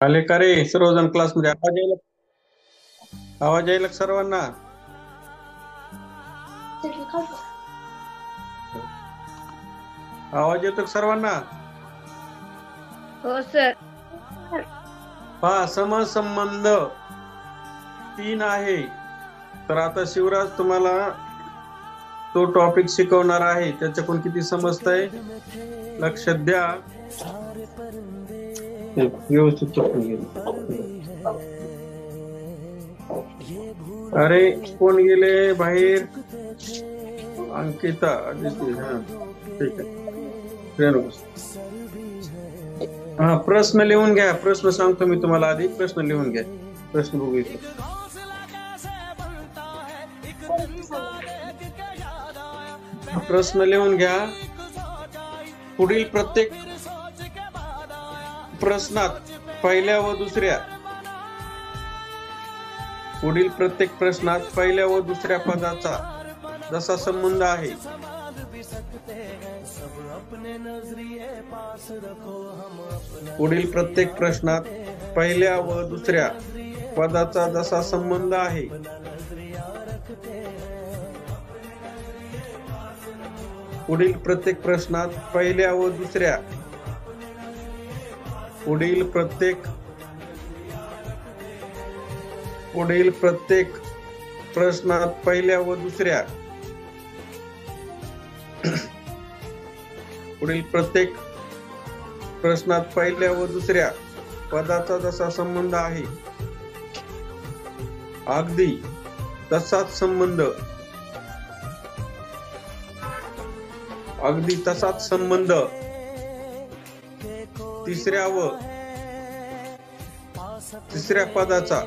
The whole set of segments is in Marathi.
आले का रे सर्वजण क्लासमध्ये? आवाज यायला का सर्वांना? आवाज येतो का सर्वांना? हो सर. पहा, समसंबंध 3 आहे. तर आता शिवराज तुम्हाला तो टॉपिक शिकवणार आहे. त्याच्याकडून किती समजतंय लक्ष द्या. व्यवस्थित अरे कोण गेले बाहेर? अंकिता, आदिती. हा ठीक आहे. हा, प्रश्न लिहून घ्या. प्रश्न सांगतो मी तुम्हाला. आधी प्रश्न लिहून घ्या. प्रश्न बघू इथे. प्रश्न लिहून घ्या. पुढील प्रत्येक प्रश्नात पहिल्या व दुसऱ्या पदाचा जसा संबंध आहे पुढील प्रत्येक प्रश्नात पहिल्या व दुसऱ्या पदाचा जसा संबंध आहे पुढील प्रत्येक प्रश्नात पहिल्या व दुसऱ्या पुढील प्रत्येक प्रश्नात पहिल्या व दुसऱ्या पुढील प्रत्येक प्रश्नात पहिल्या व दुसऱ्या पदाचा जसा संबंध आहे अगदी तसाच संबंध तिसऱ्या पदाचा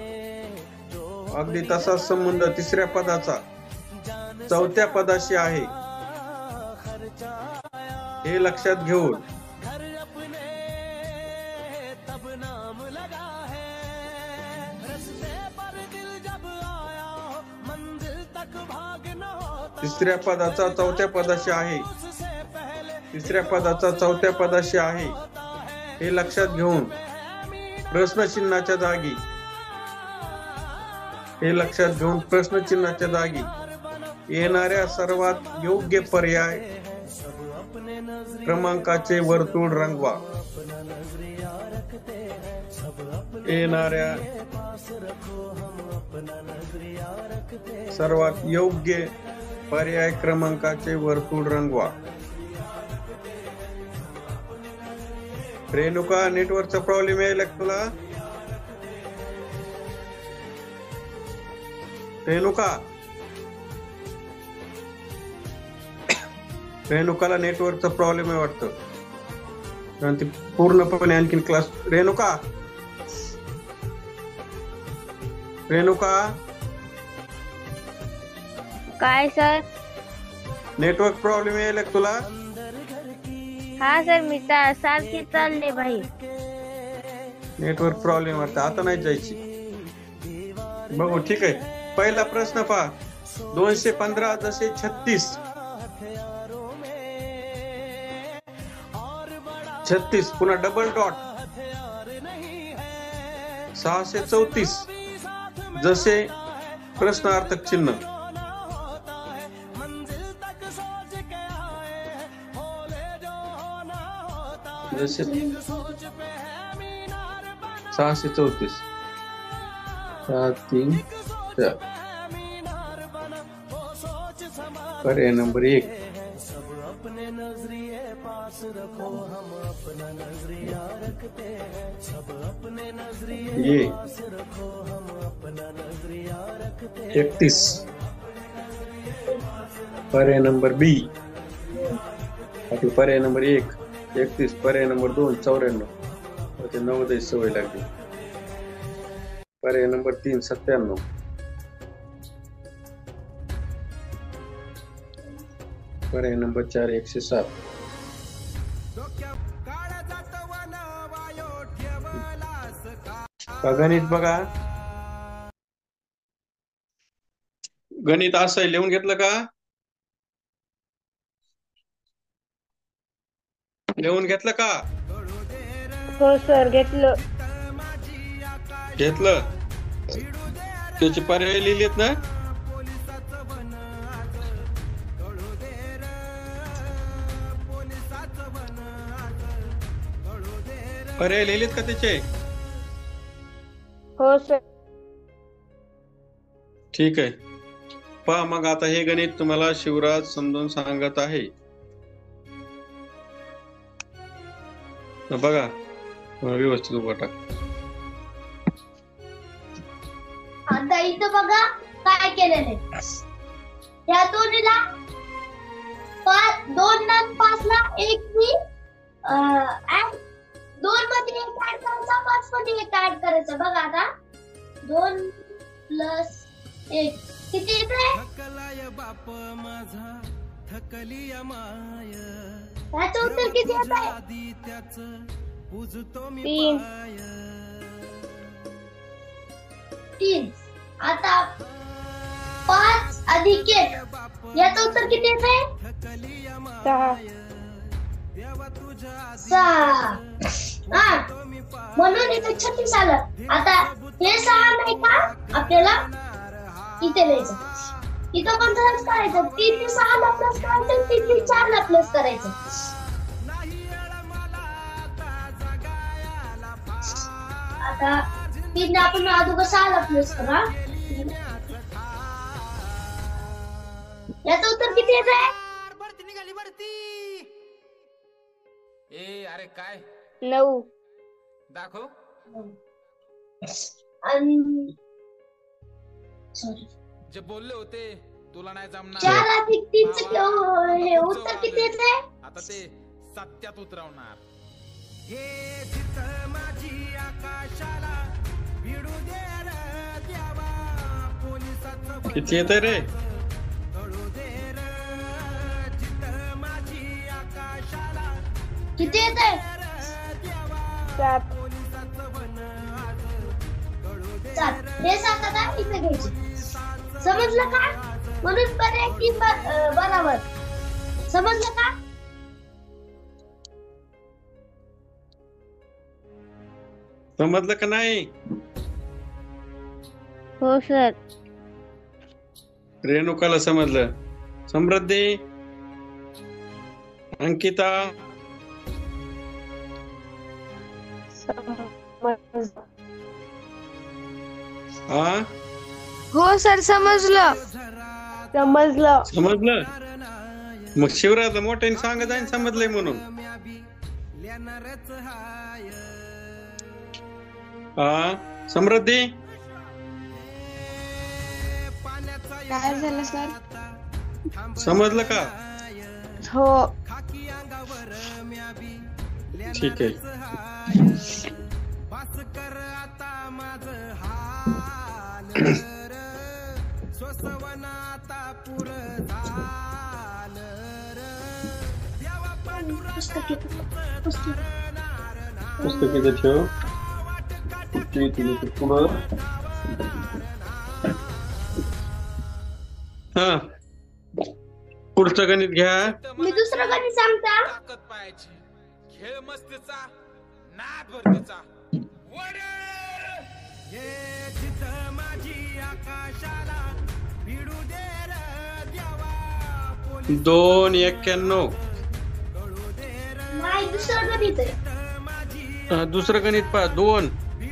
अगदी तसाच संबंध तिसऱ्या पदाचा चौथ्या पदाशी आहे हे लक्षात घेऊन तिसऱ्या पदाचा चौथ्या पदाशी आहे हे लक्षात घेऊन प्रश्नचिन्हाच्या जागी येणाऱ्या सर्वात योग्य पर्याय क्रमांकाचे वर्तुळ रंगवा. सर्वात योग्य पर्याय क्रमांकाचे वर्तुळ रंगवा. रेणुका, नेटवर्कचा प्रॉब्लेम यायला तुला? रेणुकाला नेटवर्कचा प्रॉब्लेम आहे वाटतं. ती पूर्णपणे आणखीन क्लास. रेणुका काय सर? नेटवर्क प्रॉब्लेम यायला तुला? हा सर, मी सारखी चालले बाई. नेटवर्क प्रॉब्लेम वाटतं. आता नाही जायची. बघू, ठीक आहे. पहिला प्रश्न पहा. 215 जसे 36 पुन्हा डबल डॉट 634 जसे प्रश्नार्थक चिन्ह. जसे 634 7 3 4. पर्याय नंबर 1. ये 31. पर्याय नंबर बी. पर्याय नंबर 1 31. पर्याय नंबर 2 94. नवोदय सवय लागली. पर्याय नंबर 3 97. पर्याय नंबर 4 107. गणित बघा. गणित असं लिहून घेतलं का? लिहून घेतलं का? हो सर, घेतलं. घेतलं. त्याचे पर्याय लिहिलेत ना? पर्याय लिहिलेत का त्याचे? हो सर. ठीक आहे. पहा मग आता हे गणित तुम्हाला शिवराज समजून सांगत आहे. बघा व्यवस्थित उभा टाक. आता इथं बघा काय केलेलं आहे. या दोन्हीला 2 आणि 5 ला एक मी 2 मध्ये 1 ऍड करायचा, 5 मध्ये 1 ऍड करायचा. बघा आता 2 + 1 किती येते? याचं उत्तर किती येत आहे? 3. आता 5 अधिक 1 याचं उत्तर किती येत आहे? 6. म्हणून इथे 36 आलं. आता हे 6 नाही का आपल्याला इथे लिहायचं. इथं पण तसंच करायचं. 3 ते 6 ला प्लस करायचं, 3 ते 4 ला प्लस करायचं. आता 3 आपण अगोदर 6 ला प्लस करा. याचं उत्तर किती येत आहे? ए अरे काय 9. दाखव. सॉरी, जे बोलले होते तुला नाही जमणार. 4 अधिक 3 चं हे उत्तर किती येत आहे? आता ते सत्यात उतरवणार. किती येत रे? किती येत आहे? 7. 7. हे 7 आता इथे घ्यायचे. समजलं का? म्हणून पर्याय 3 बरोबर. समजलं का? समजलं का नाही? हो सर. रेणुकाला समजलं. समृद्धी, अंकिता, हा हो सर समजलं. समजलं. मग शिवराजला मोठ्याने सांगत आहे समजलंय म्हणून. हा समृद्धी, काय झालं सर? समजलं का? हो. ठीक आहे. पुस्तक इथे ठेव. पुढं हा पुढचं गणित घ्या. मी दुसरं गणित सांगता. ताकद पायाची, खेळ मस्तीचा, नाद भरतीचा. 291. नाही, दुसरं गणित आहे. दुसरं गणित पहा. 2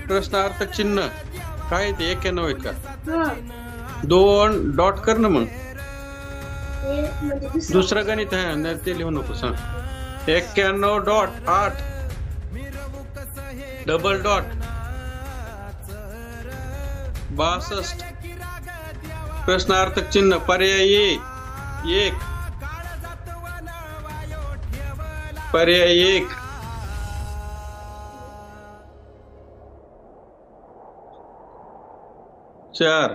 प्रश्नार्थक चिन्ह काय ते 91 आहेत का? 2 डॉट कर ना. मग दुसरं गणित आहे ते लिहू नको. सांग 91 डॉट 8 डबल डॉट 62 प्रश्नार्थक चिन्ह पर्याय 1 पर्याय 1 4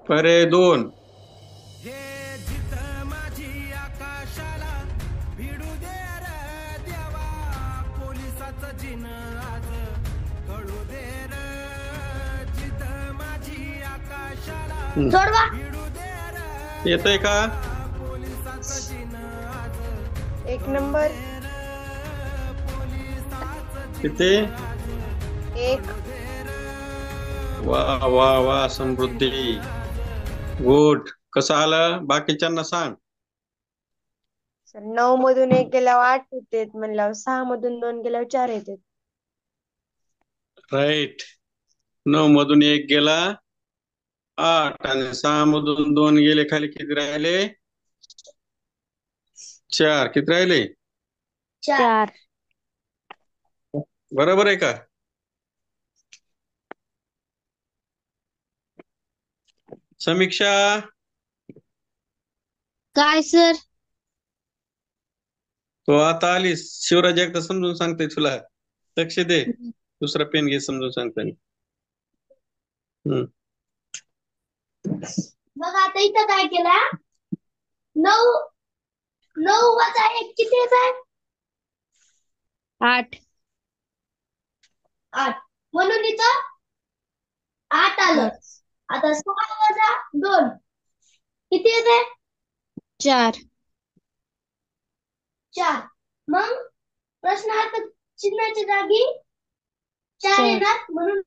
पर्याय 2 सोडवा. येतंय का? 1 नंबर. किती? 1. वा वा वा समृद्धी. गुड. कसं आलं बाकीच्यांना सांग. सर 9 मधून 1 गेल्यावर 8 येते, म्हणल्यावर 6 मधून 2 गेल्यावर 4 येते. राईट. 9 मधून 1 गेला 8 आणि 6 मधून 2 गेले खाली किती राहिले? 4. किती राहिले? 4. बरोबर आहे का? समीक्षा, काय सर? तो आता आलीस. शिवराज एकदा समजून सांगते तुला. लक्ष दे. दुसरा पेन घे समजून सांगताना. मग आता इथं काय केलं? 9 9 वजा 1 किती येत? 8. म्हणून इथं 8 आलं. आता 6 वजा 2 किती येते? 4. मग प्रश्नार्थ चिन्हाच्या जागी 4 येणार, म्हणून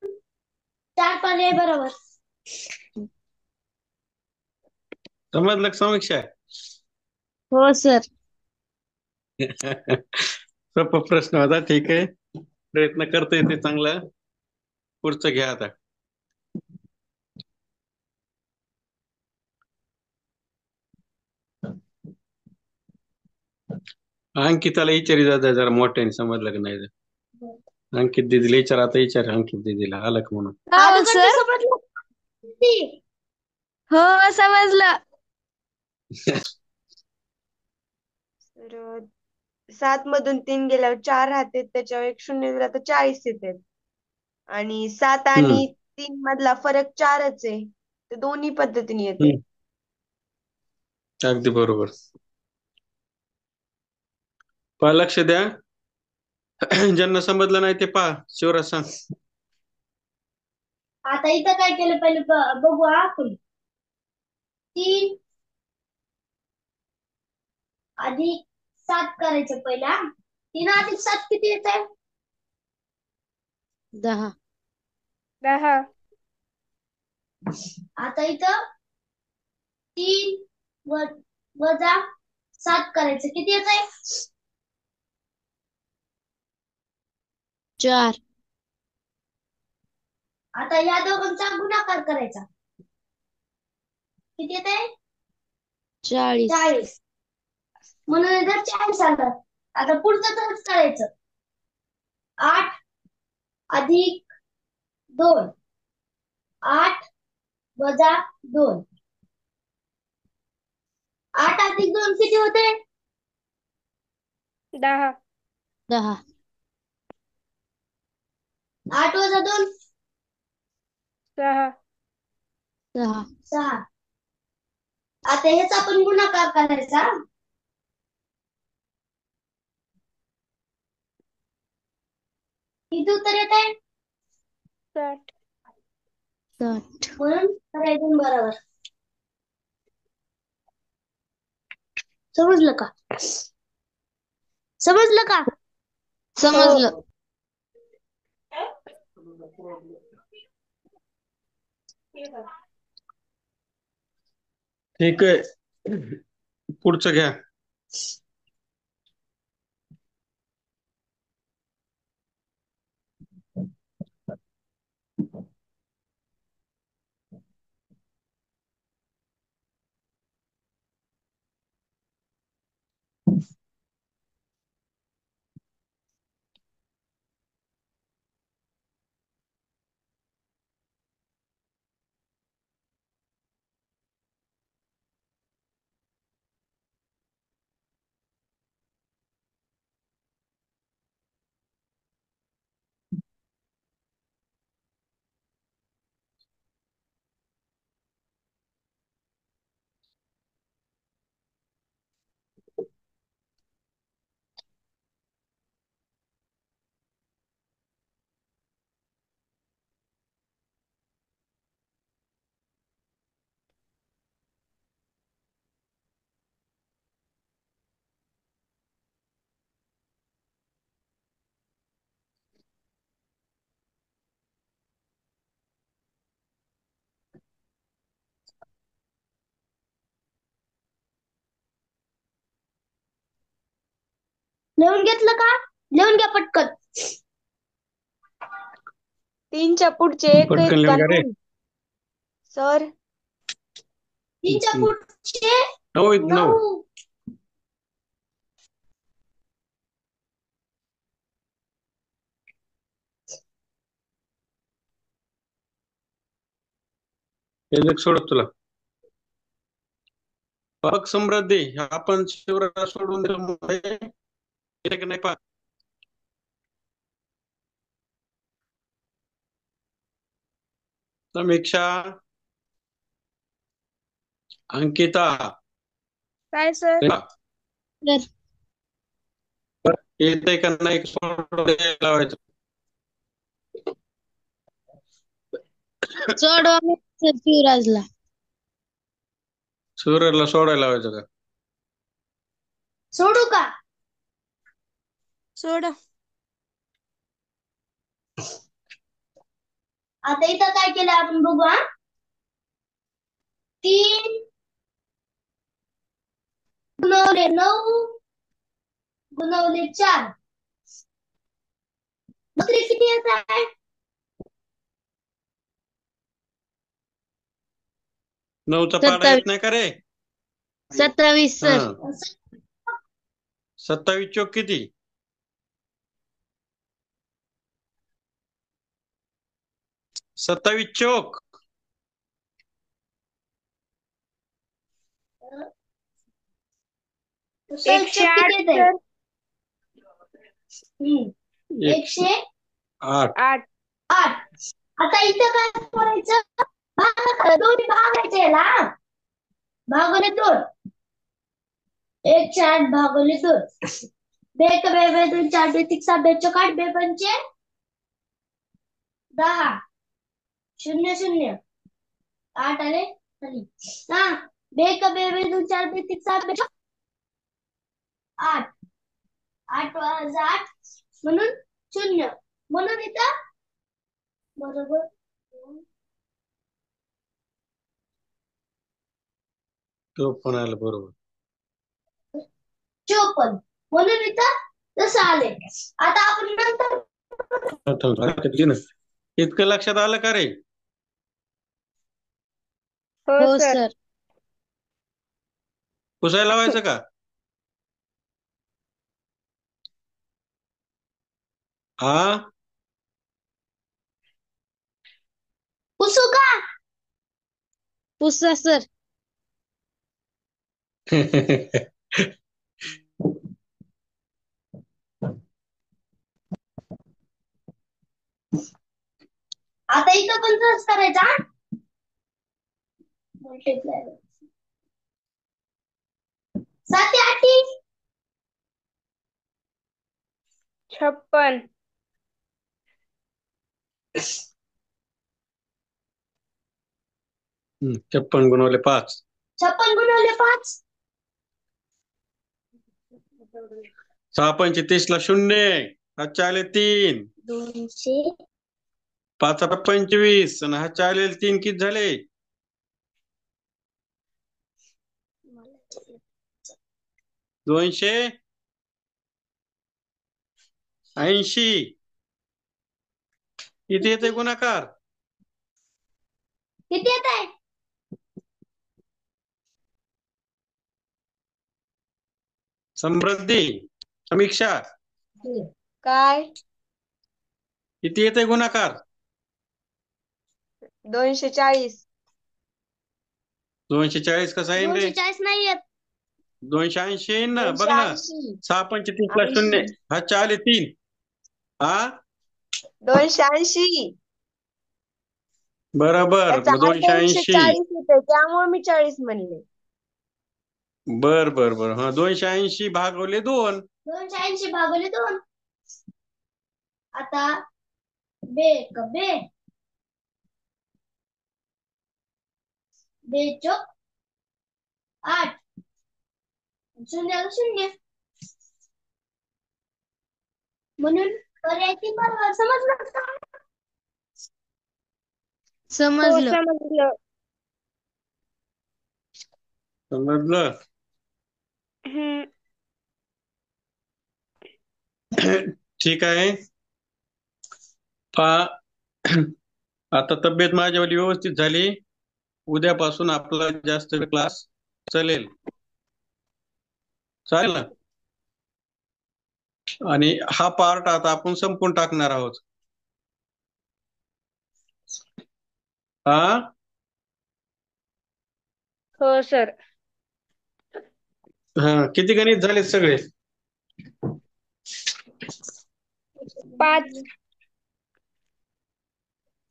4 पर्याय बरोबर. समजलं का समीक्षा? हो सर. सोपा प्रश्न होता. ठीक आहे, प्रयत्न करता येते चांगला. पुढचं घ्या आता. अंकिताला विचारी जात जरा मोठ्याने, समजलं का नाही तर. अंकित दिदीला विचार, आता विचार अंकित दिदीला आलं का म्हणून. हो सर. हो समजलं. तर 7 मधून 3 गेल्यावर 4 राहते, त्याच्यावर 1 शून्य दिला तर 40 येते. आणि 7 आणि 3 मधला फरक 4च आहे, तर दोन्ही पद्धतीने येते. अगदी बरोबर. पहा, लक्ष द्या. ज्यांना समजलं नाही ते पहा. शिवराज सांग. आता इथं काय केलं पहिले बघू आपण. 3 अधिक 7 करायचं पहिला. 3 अधिक 7 किती येत आहे? 10. 10. आता इथं 3 वजा 7 करायचं किती येत आहे? 4. आता या दोघांचा गुणाकार करायचा. किती येत आहे? 40. म्हणून इथं 40 आलं. आता पुढचं तसंच करायचं. 8 अधिक 2. 8 वजा 2. 8 अधिक 2 किती होते? 10. 10. 8 वजा 2 6. 6. आता हेच आपण गुणाकार करायचा. किती उत्तर येत आहे? 60. म्हणून करायचं बरोबर. समजलं का? समजलं. ठीक आहे, पुढचं घ्या. लिहून घेतलं का? लिहून घ्या पटकन. 3च्या पुढचे एक पटकन आहेत का लिहून घ्या रे. 9? सर 3च्या पुढचे 9 आहेत, 9. 9. एक सोडत तुला. बघ समृद्धी, आपण शिवराला सोडून दिलं येते की नाही पा. समीक्षा, अंकिता, काय सर? येते का नाही सोडून लावायचं. सोडवा सर शिवराजला. शिवराला सोडायला लावायचं का? सोडू का? सोड. आता इथं काय केलं आपण बघू हा. 3 गुणवले 9 गुणवले 4. बकरी किती येत आहे? 9चा पाडा येत नाही का रे? 27 सर. हा. 27 चोक किती? 27 चोक 108 किती सर. येते? 8. 8. 8. आता इथं काय करायचं? दोन्ही भागायचे याला. भागवले 2. 108 भागवले 2. 2 1 2 2 2 4 2 3 7 2 चौक 8 2 पंचे 10 0 0 8 आले खाली. हा 2 1 2 2 2 4 2 3 7 2 8 8 8 म्हणून 0 म्हणून इथं बरोबर तो पण आलं बरोबर. 54 म्हणून इथं तसं आले. आता आपण नंतर इतकं लक्षात आलं का रे? हो हो सर. सर. पुसायला लावायचं का? हा. पुसू का? पुसा सर. आता इथं पण तसंच करायचं हा. मल्टिप्लाय 7 8 56. 56 गुणवले 5. 56 गुणवले 5. 6 पंचे 30 ला 0. हातच्या आले 3. 200 5 25 आणि हातच्या आले 3 किती झाले? 280. किती येते गुणाकार? किती येत आहे? समृद्धी, समीक्षा, काय? किती येते गुणाकार? 240. 240 कसा येईन रे? 240 नाही येत. 280 येईन ना. बघ ना. 280. 6 पंचे 30 ला 0. हातच्या आले 3. हा 280. बरोबर. त्याचा मग 280. 240 येते त्यामुळे मी 40 म्हणले. बर बर बर. हा 280 भागवले 2. 280 भागवले 2. आता बे चोक 8 0 0 म्हणून पर्याय 3 बरोबर. समजलं का? हो समजलं. समजलं. समजलं? हम्म. ठीक आहे. पहा, आता तब्येत माझ्यावाली व्यवस्थित झाली. उद्यापासून आपला जास्त क्लास चालेल. चालेल ना? आणि हा पार्ट आता आपण संपून टाकणार आहोत. हा, हो सर. हा, किती गणित झाले सगळे? 5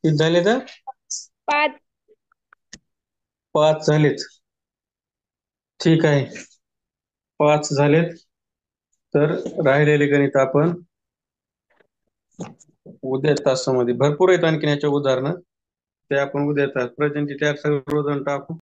किती झाले तर? 5 5 झालेत. ठीक आहे, 5 झालेत. तर राहिलेले गणित आपण उद्या तासामध्ये भरपूर आहेत. आणखीन याच्या उदाहरणं ते आपण उद्या तास प्रेझेंट सर्वजण टाकू.